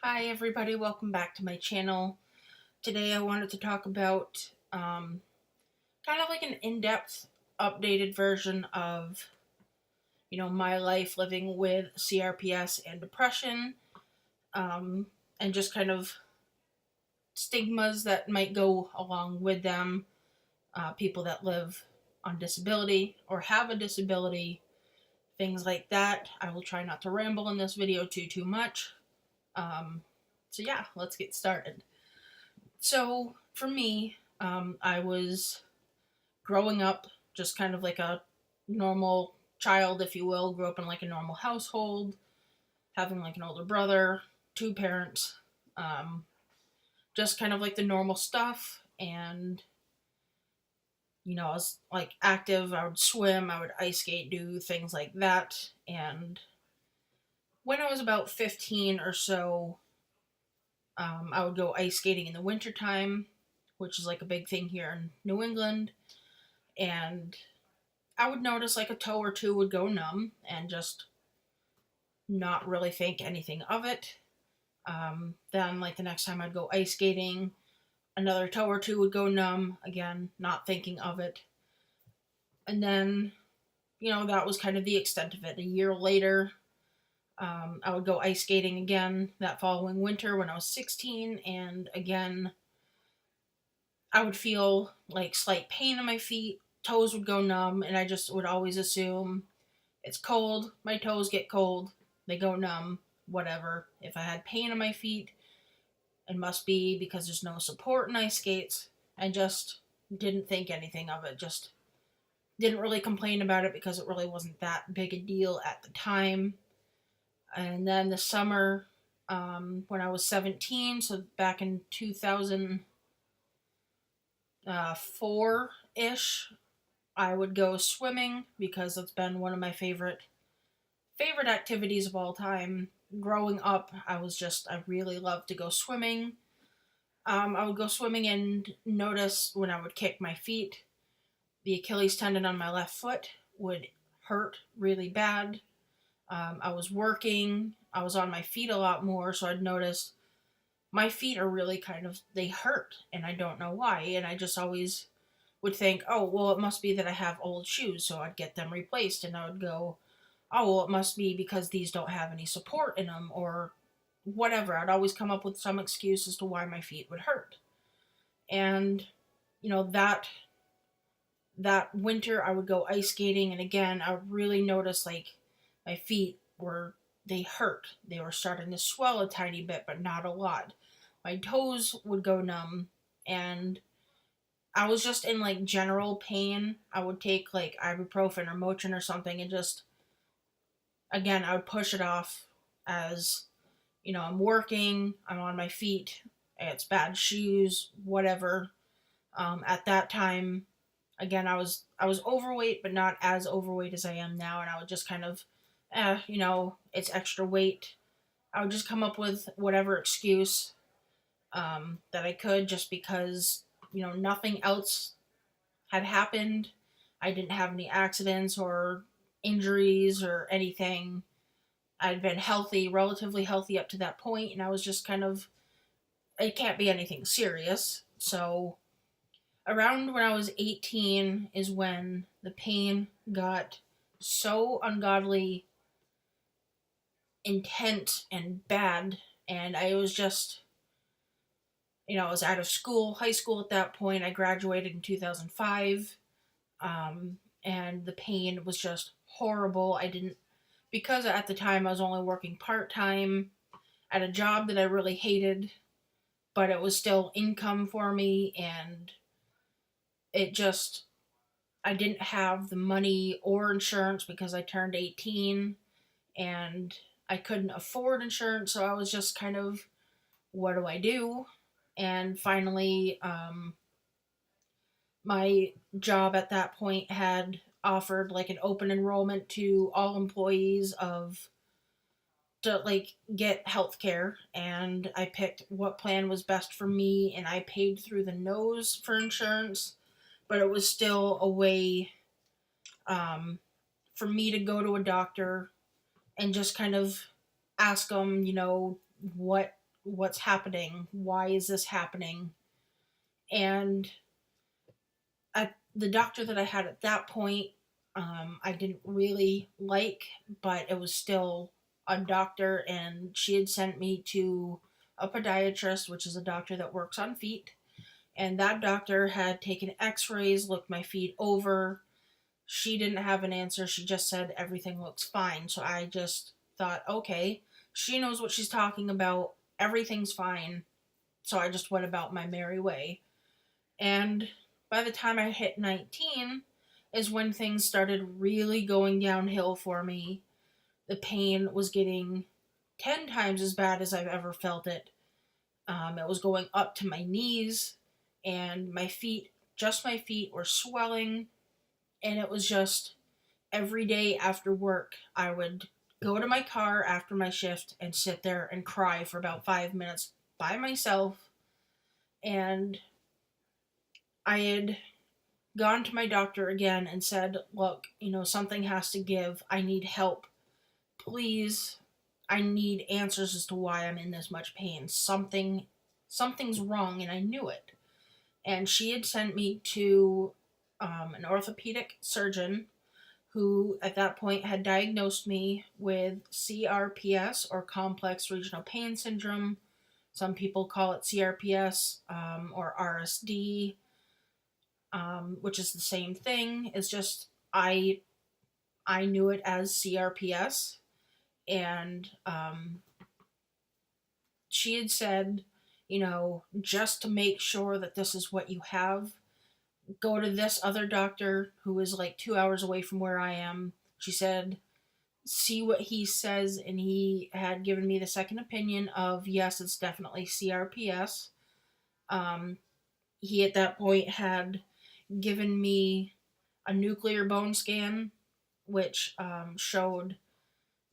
Hi everybody, welcome back to my channel. Today I wanted to talk about kind of like an in-depth updated version of my life living with CRPS and depression, um, and just kind of stigmas that might go along with them, people that live on disability or have a disability, things like that. I will try not to ramble in this video too much. Um, so yeah, let's get started. So for me, I was growing up just kind of like a normal child, if you will. Grew up in like a normal household, having like an older brother, two parents, just kind of like the normal stuff. And I was like active. I would swim, I would ice skate, do things like that. And when I was about 15 or so, I would go ice skating in the wintertime, which is like a big thing here in New England. And I would notice like a toe or two would go numb and just not really think anything of it. Then, like the next time I'd go ice skating, another toe or two would go numb, again, not thinking of it. And then, that was kind of the extent of it. A year later, I would go ice skating again that following winter when I was 16, and again, I would feel like slight pain in my feet, toes would go numb, and I just would always assume it's cold, my toes get cold, they go numb, whatever. If I had pain in my feet, it must be because there's no support in ice skates. I just didn't think anything of it, just didn't really complain about it because it really wasn't that big a deal at the time. And then the summer, when I was 17, so back in 2004 ish, I would go swimming because it's been one of my favorite activities of all time. Growing up, I really loved to go swimming. I would go swimming and notice when I would kick my feet, the Achilles tendon on my left foot would hurt really bad. I was working, I was on my feet a lot more, so I'd notice my feet are really they hurt, and I don't know why. And I just always would think, oh, well, it must be that I have old shoes, so I'd get them replaced, and I would go, oh, well, it must be because these don't have any support in them, or whatever. I'd always come up with some excuse as to why my feet would hurt. And, that winter I would go ice skating, and again, I would really notice like my feet they hurt. They were starting to swell a tiny bit, but not a lot. My toes would go numb, and I was just in like general pain. I would take like ibuprofen or Motrin or something, and just, again, I would push it off as, I'm working, I'm on my feet, it's bad shoes, whatever. At that time, again, I was overweight, but not as overweight as I am now, and I would just kind of, it's extra weight. I would just come up with whatever excuse that I could, just because, nothing else had happened. I didn't have any accidents or injuries or anything. I'd been healthy, relatively healthy up to that point, and I was just kind of, it can't be anything serious. So, around when I was 18 is when the pain got so ungodly intense and bad, and I was just, I was out of school, high school at that point. I graduated in 2005, and the pain was just horrible. Because at the time I was only working part-time at a job that I really hated, but it was still income for me, and it just, I didn't have the money or insurance because I turned 18, and I couldn't afford insurance, so I was just kind of, what do I do? And finally, my job at that point had offered like an open enrollment to all employees to like get health care, and I picked what plan was best for me, and I paid through the nose for insurance, but it was still a way for me to go to a doctor and just kind of ask them, what what's happening? Why is this happening? And the doctor that I had at that point, I didn't really like, but it was still a doctor, and she had sent me to a podiatrist, which is a doctor that works on feet. And that doctor had taken x-rays, looked my feet over. She didn't have an answer. She just said everything looks fine. So I just thought, okay, she knows what she's talking about. Everything's fine. So I just went about my merry way. And by the time I hit 19 is when things started really going downhill for me. The pain was getting 10 times as bad as I've ever felt it. It was going up to my knees, and my feet, just my feet, were swelling. And it was just every day after work, I would go to my car after my shift and sit there and cry for about 5 minutes by myself. And I had gone to my doctor again and said, look, something has to give. I need help. Please, I need answers as to why I'm in this much pain. Something's wrong, and I knew it. And she had sent me to an orthopedic surgeon who at that point had diagnosed me with CRPS, or complex regional pain syndrome. Some people call it CRPS, or RSD, which is the same thing. It's just I knew it as CRPS, and she had said, just to make sure that this is what you have, go to this other doctor who is like 2 hours away from where I am. She said, see what he says, and he had given me the second opinion of, yes, it's definitely CRPS. He at that point had given me a nuclear bone scan, which showed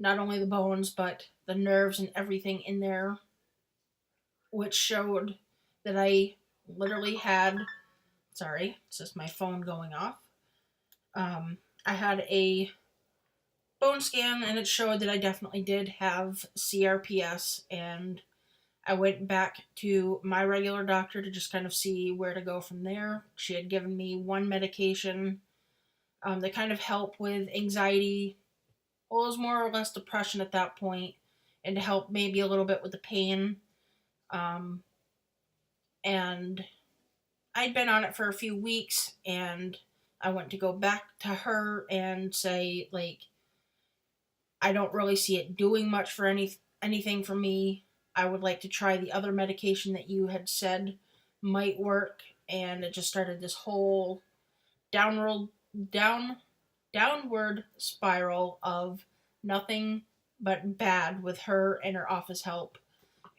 not only the bones but the nerves and everything in there, which showed that I literally had, sorry, it's just my phone going off. I had a bone scan, and it showed that I definitely did have CRPS, and I went back to my regular doctor to just kind of see where to go from there. She had given me one medication that kind of helped with anxiety. Well, it was more or less depression at that point, and to help maybe a little bit with the pain. Um, and I'd been on it for a few weeks, and I went to go back to her and say, like, I don't really see it doing much for anything for me. I would like to try the other medication that you had said might work. And it just started this whole downward down downward spiral of nothing but bad with her and her office help.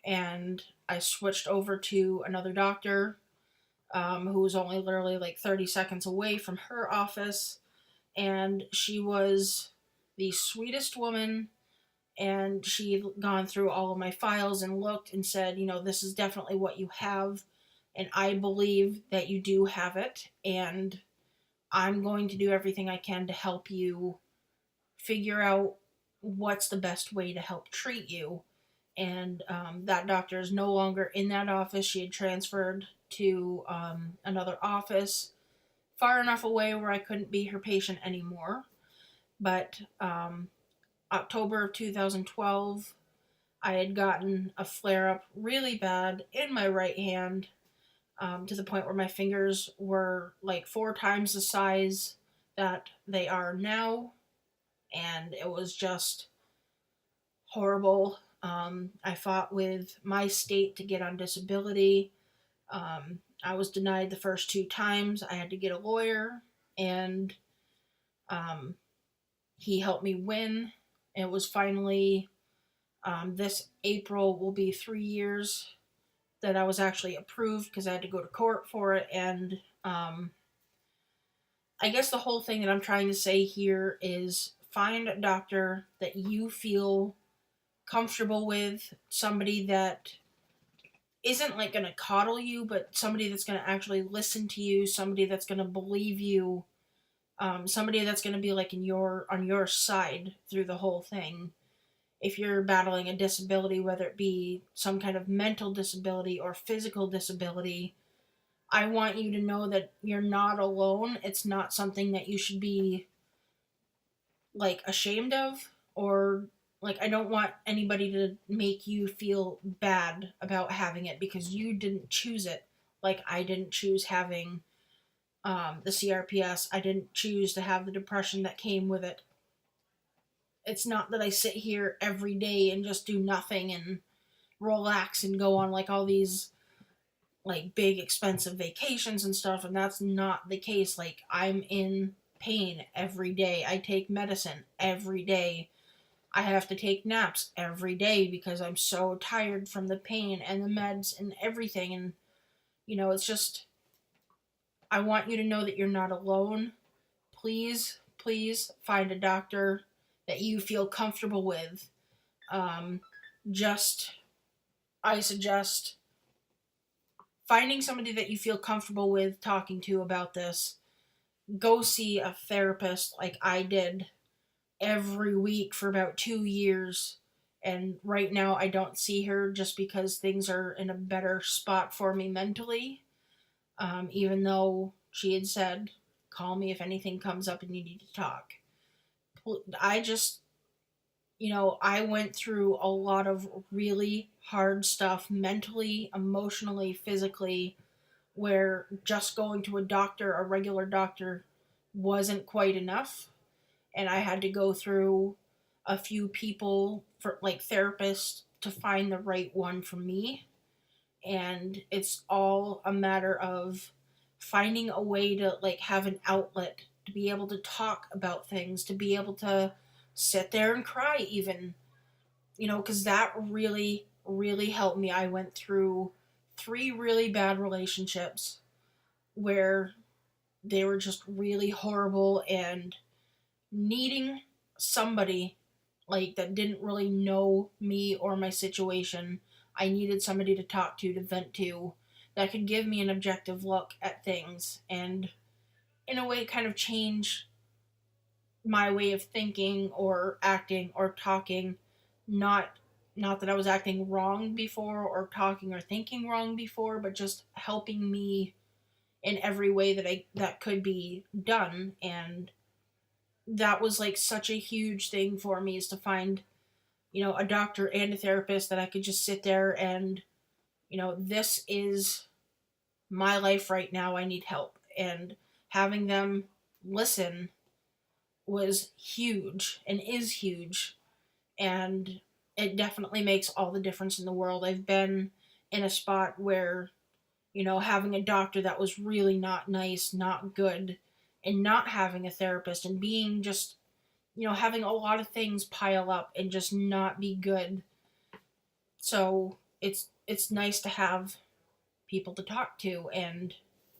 And I switched over to another doctor, who was only literally like 30 seconds away from her office. And she was the sweetest woman. And she'd gone through all of my files and looked and said, this is definitely what you have. And I believe that you do have it. And I'm going to do everything I can to help you figure out what's the best way to help treat you. And that doctor is no longer in that office. She had transferred to another office far enough away where I couldn't be her patient anymore. But October of 2012, I had gotten a flare up really bad in my right hand, to the point where my fingers were like 4 times the size that they are now. And it was just horrible. I fought with my state to get on disability. I was denied the first 2 times. I had to get a lawyer, and he helped me win. It was finally, this April will be 3 years that I was actually approved, because I had to go to court for it. And I guess the whole thing that I'm trying to say here is find a doctor that you feel comfortable with, somebody that isn't like going to coddle you, but somebody that's going to actually listen to you, somebody that's going to believe you, somebody that's going to be like on your side through the whole thing. if you're battling a disability, whether it be some kind of mental disability or physical disability, I want you to know that you're not alone. It's not something that you should be like ashamed of, or like, I don't want anybody to make you feel bad about having it because you didn't choose it. Like, I didn't choose having the CRPS. I didn't choose to have the depression that came with it. It's not that I sit here every day and just do nothing and relax and go on like all these like big expensive vacations and stuff, and that's not the case. Like, I'm in pain every day. I take medicine every day. I have to take naps every day because I'm so tired from the pain and the meds and everything. And it's just, I want you to know that you're not alone. Please, please find a doctor that you feel comfortable with. um, just I suggest finding somebody that you feel comfortable with talking to about this. Go see a therapist like I did every week for about 2 years. And right now, I don't see her just because things are in a better spot for me mentally. Even though she had said, call me if anything comes up and you need to talk. I just, I went through a lot of really hard stuff mentally, emotionally, physically, where just going to a doctor, a regular doctor, wasn't quite enough. And I had to go through a few people for like therapists to find the right one for me. And it's all a matter of finding a way to like have an outlet, to be able to talk about things, to be able to sit there and cry even, because that really, really helped me. I went through 3 really bad relationships where they were just really horrible, and needing somebody like that didn't really know me or my situation. I needed somebody to talk to vent to, that could give me an objective look at things and in a way kind of change my way of thinking or acting or talking. Not that I was acting wrong before or talking or thinking wrong before, but just helping me in every way that could be done. And that was like such a huge thing for me, is to find a doctor and a therapist that I could just sit there and this is my life right now, I need help. And having them listen was huge and is huge, and it definitely makes all the difference in the world. I've been in a spot where having a doctor that was really not nice, not good, and not having a therapist, and being just having a lot of things pile up and just not be good. So it's nice to have people to talk to and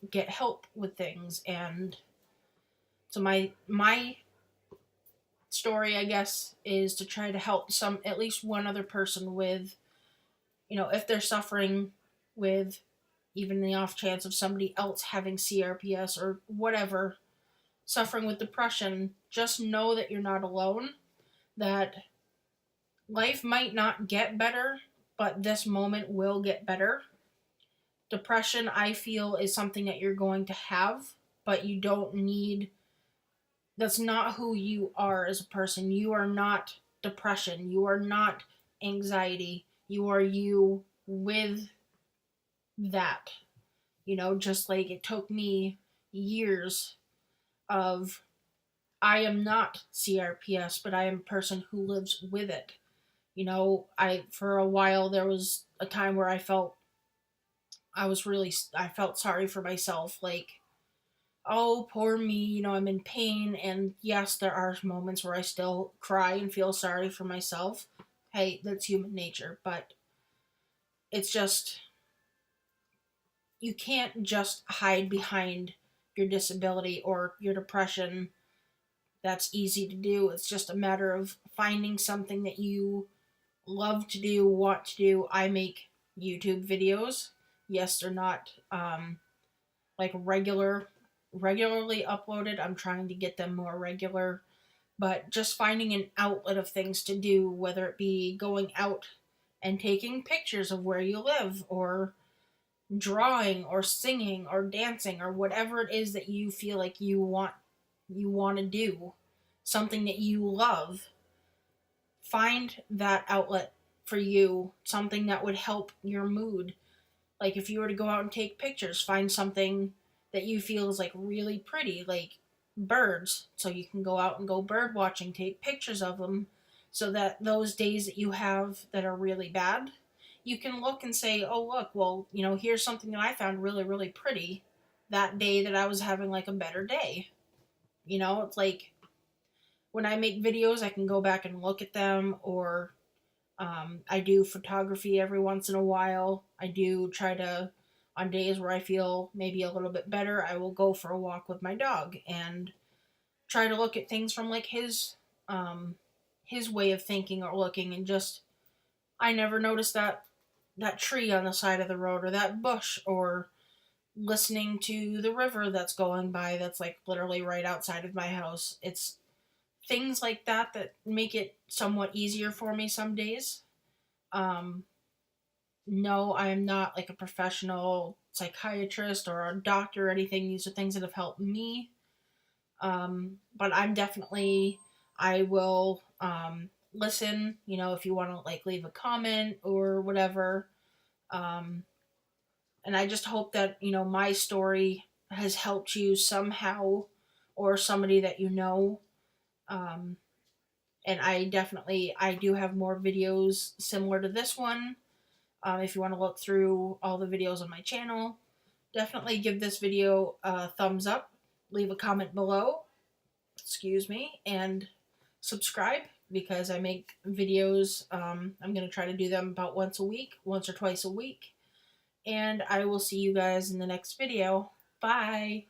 get help with things. And so my story, I guess, is to try to help at least one other person with, if they're suffering with, even the off chance of somebody else having CRPS or whatever, suffering with depression, just know that you're not alone, that life might not get better, but this moment will get better. Depression, I feel, is something that you're going to have, but you don't need, that's not who you are as a person. You are not depression. You are not anxiety. You are you with that. Just like it took me years of, I am not CRPS, but I am a person who lives with it. For a while, there was a time where I felt sorry for myself. Like, oh, poor me, I'm in pain. And yes, there are moments where I still cry and feel sorry for myself. Hey, that's human nature. But it's just, you can't just hide behind your disability or your depression. That's easy to do. It's just a matter of finding something that you love to do, want to do. I make YouTube videos. Yes, they're not like regularly uploaded. I'm trying to get them more regular. but just finding an outlet of things to do, whether it be going out and taking pictures of where you live, or drawing or singing or dancing, or whatever it is that you feel like you want to do, something that you love. Find that outlet for you, something that would help your mood. Like if you were to go out and take pictures, find something that you feel is like really pretty, like birds, so you can go out and go bird watching, take pictures of them, so that those days that you have that are really bad, you can look and say, oh look, well, here's something that I found really, really pretty that day that I was having like a better day. It's like when I make videos, I can go back and look at them, or I do photography every once in a while. I do try to, on days where I feel maybe a little bit better, I will go for a walk with my dog and try to look at things from like his way of thinking or looking, and just I never noticed that tree on the side of the road, or that bush, or listening to the river that's going by that's like literally right outside of my house. It's things like that that make it somewhat easier for me some days. Um, no, I am not like a professional psychiatrist or a doctor or anything. These are things that have helped me. But I will listen, if you want to like leave a comment or whatever. Um, and I just hope that, my story has helped you somehow, or somebody that you know. Um, and I do have more videos similar to this one. If you want to look through all the videos on my channel, definitely give this video a thumbs up, leave a comment below, and subscribe, because I make videos. I'm going to try to do them about once or twice a week, and I will see you guys in the next video. Bye!